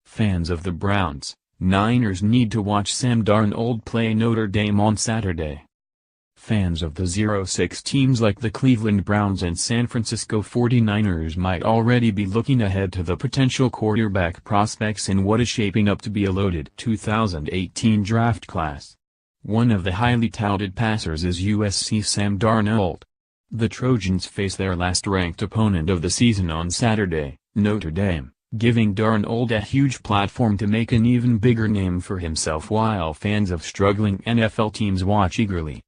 Fans of the Browns, Niners need to watch Sam Darnold play Notre Dame on Saturday. Fans of the 0-6 teams like the Cleveland Browns and San Francisco 49ers might already be looking ahead to the potential quarterback prospects in what is shaping up to be a loaded 2018 draft class. One of the highly touted passers is USC's Sam Darnold. The Trojans face their last-ranked opponent of the season on Saturday, Notre Dame, giving Darnold a huge platform to make an even bigger name for himself while fans of struggling NFL teams watch eagerly.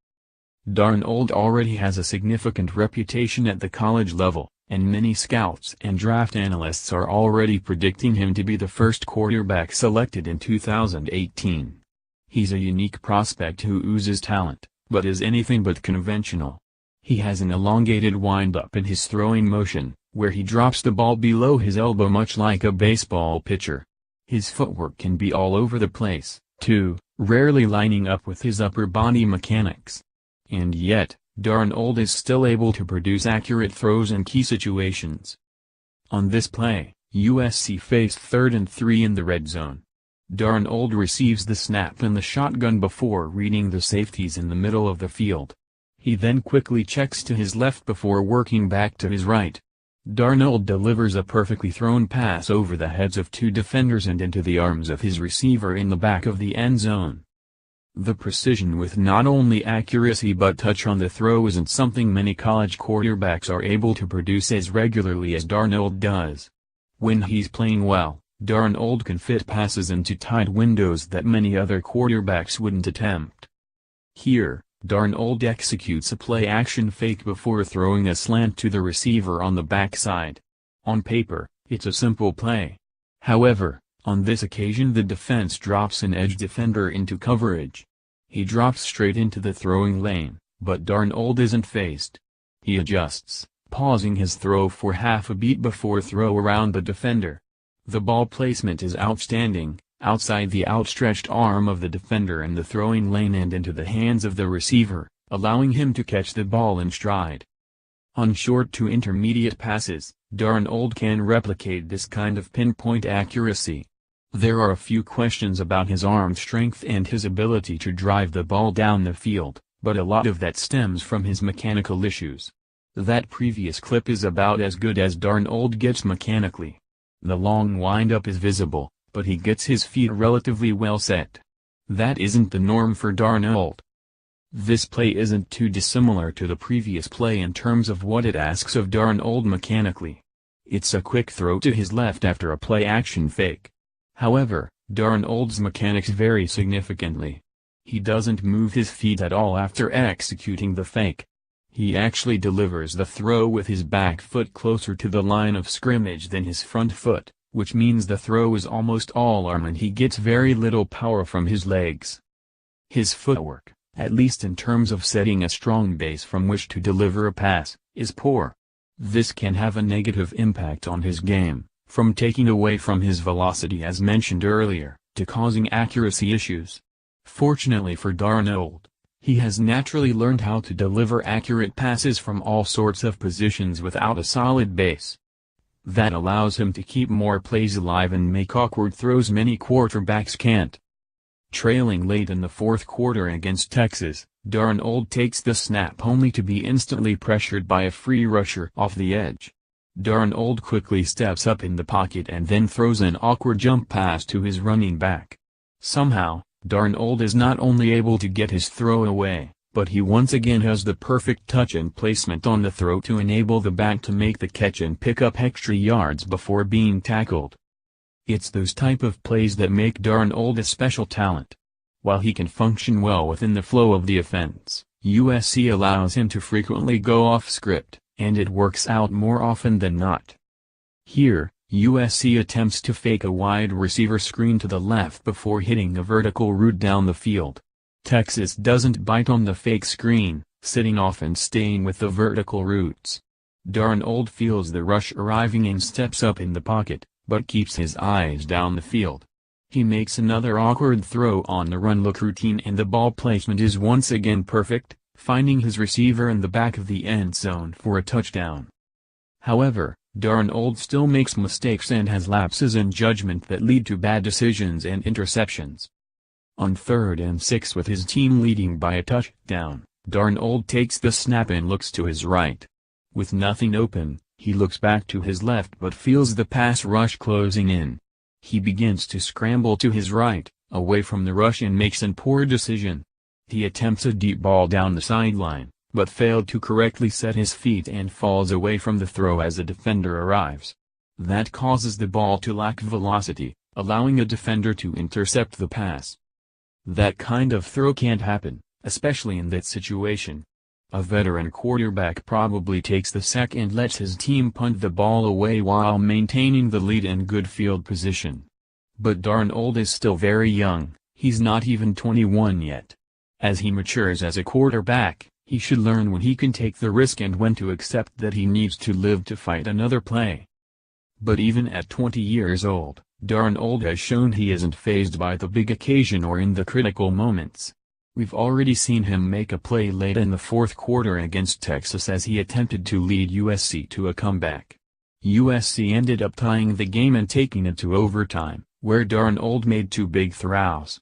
Darnold already has a significant reputation at the college level, and many scouts and draft analysts are already predicting him to be the first quarterback selected in 2018. He's a unique prospect who oozes talent, but is anything but conventional. He has an elongated windup in his throwing motion, where he drops the ball below his elbow much like a baseball pitcher. His footwork can be all over the place, too, rarely lining up with his upper body mechanics. And yet, Darnold is still able to produce accurate throws in key situations. On this play, USC faced 3rd and 3 in the red zone. Darnold receives the snap in the shotgun before reading the safeties in the middle of the field. He then quickly checks to his left before working back to his right. Darnold delivers a perfectly thrown pass over the heads of 2 defenders and into the arms of his receiver in the back of the end zone. The precision with not only accuracy but touch on the throw isn't something many college quarterbacks are able to produce as regularly as Darnold does. When he's playing well, Darnold can fit passes into tight windows that many other quarterbacks wouldn't attempt. Here, Darnold executes a play-action fake before throwing a slant to the receiver on the backside. On paper, it's a simple play. However, on this occasion the defense drops an edge defender into coverage. He drops straight into the throwing lane, but Darnold isn't phased. He adjusts, pausing his throw for half a beat before throw around the defender. The ball placement is outstanding, outside the outstretched arm of the defender in the throwing lane and into the hands of the receiver, allowing him to catch the ball in stride. On short to intermediate passes, Darnold can replicate this kind of pinpoint accuracy. There are a few questions about his arm strength and his ability to drive the ball down the field, but a lot of that stems from his mechanical issues. That previous clip is about as good as Darnold gets mechanically. The long windup is visible, but he gets his feet relatively well set. That isn't the norm for Darnold. This play isn't too dissimilar to the previous play in terms of what it asks of Darnold mechanically. It's a quick throw to his left after a play-action fake. However, Darnold's mechanics vary significantly. He doesn't move his feet at all after executing the fake. He actually delivers the throw with his back foot closer to the line of scrimmage than his front foot, which means the throw is almost all arm and he gets very little power from his legs. His footwork, at least in terms of setting a strong base from which to deliver a pass, is poor. This can have a negative impact on his game, from taking away from his velocity as mentioned earlier, to causing accuracy issues. Fortunately for Darnold, he has naturally learned how to deliver accurate passes from all sorts of positions without a solid base. That allows him to keep more plays alive and make awkward throws many quarterbacks can't. Trailing late in the fourth quarter against Texas, Darnold takes the snap only to be instantly pressured by a free rusher off the edge. Darnold quickly steps up in the pocket and then throws an awkward jump pass to his running back. Somehow, Darnold is not only able to get his throw away, but he once again has the perfect touch and placement on the throw to enable the back to make the catch and pick up extra yards before being tackled. It's those type of plays that make Darnold a special talent. While he can function well within the flow of the offense, USC allows him to frequently go off script, and it works out more often than not. Here, USC attempts to fake a wide receiver screen to the left before hitting a vertical route down the field. Texas doesn't bite on the fake screen, sitting off and staying with the vertical routes. Darnold feels the rush arriving and steps up in the pocket, but keeps his eyes down the field. He makes another awkward throw on the run-look routine and the ball placement is once again perfect, finding his receiver in the back of the end zone for a touchdown. However, Darnold still makes mistakes and has lapses in judgment that lead to bad decisions and interceptions. On 3rd and 6 with his team leading by a touchdown, Darnold takes the snap and looks to his right. With nothing open, he looks back to his left but feels the pass rush closing in. He begins to scramble to his right, away from the rush, and makes a poor decision. He attempts a deep ball down the sideline, but failed to correctly set his feet and falls away from the throw as a defender arrives. That causes the ball to lack velocity, allowing a defender to intercept the pass. That kind of throw can't happen, especially in that situation. A veteran quarterback probably takes the sack and lets his team punt the ball away while maintaining the lead in good field position. But Darnold is still very young, he's not even 21 yet. As he matures as a quarterback, he should learn when he can take the risk and when to accept that he needs to live to fight another play. But even at 20 years old, Darnold has shown he isn't fazed by the big occasion or in the critical moments. We've already seen him make a play late in the 4th quarter against Texas as he attempted to lead USC to a comeback. USC ended up tying the game and taking it to overtime, where Darnold made 2 big throws.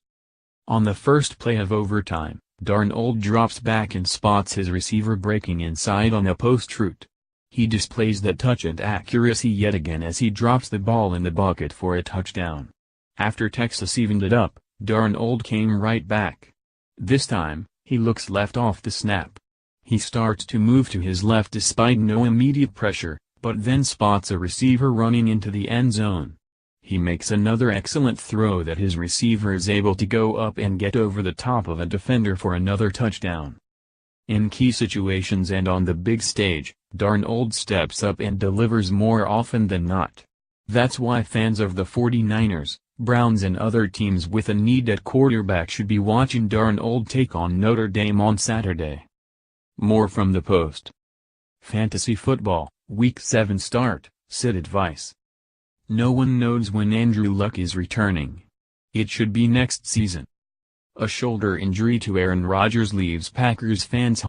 On the first play of overtime, Darnold drops back and spots his receiver breaking inside on a post route. He displays that touch and accuracy yet again as he drops the ball in the bucket for a touchdown. After Texas evened it up, Darnold came right back. This time, he looks left off the snap. He starts to move to his left despite no immediate pressure, but then spots a receiver running into the end zone. He makes another excellent throw that his receiver is able to go up and get over the top of a defender for another touchdown. In key situations and on the big stage, Darnold steps up and delivers more often than not. That's why fans of the 49ers, Browns and other teams with a need at quarterback should be watching Darnold take on Notre Dame on Saturday. More from the Post. Fantasy Football, Week 7 start, sit advice. No one knows when Andrew Luck is returning. It should be next season. A shoulder injury to Aaron Rodgers leaves Packers fans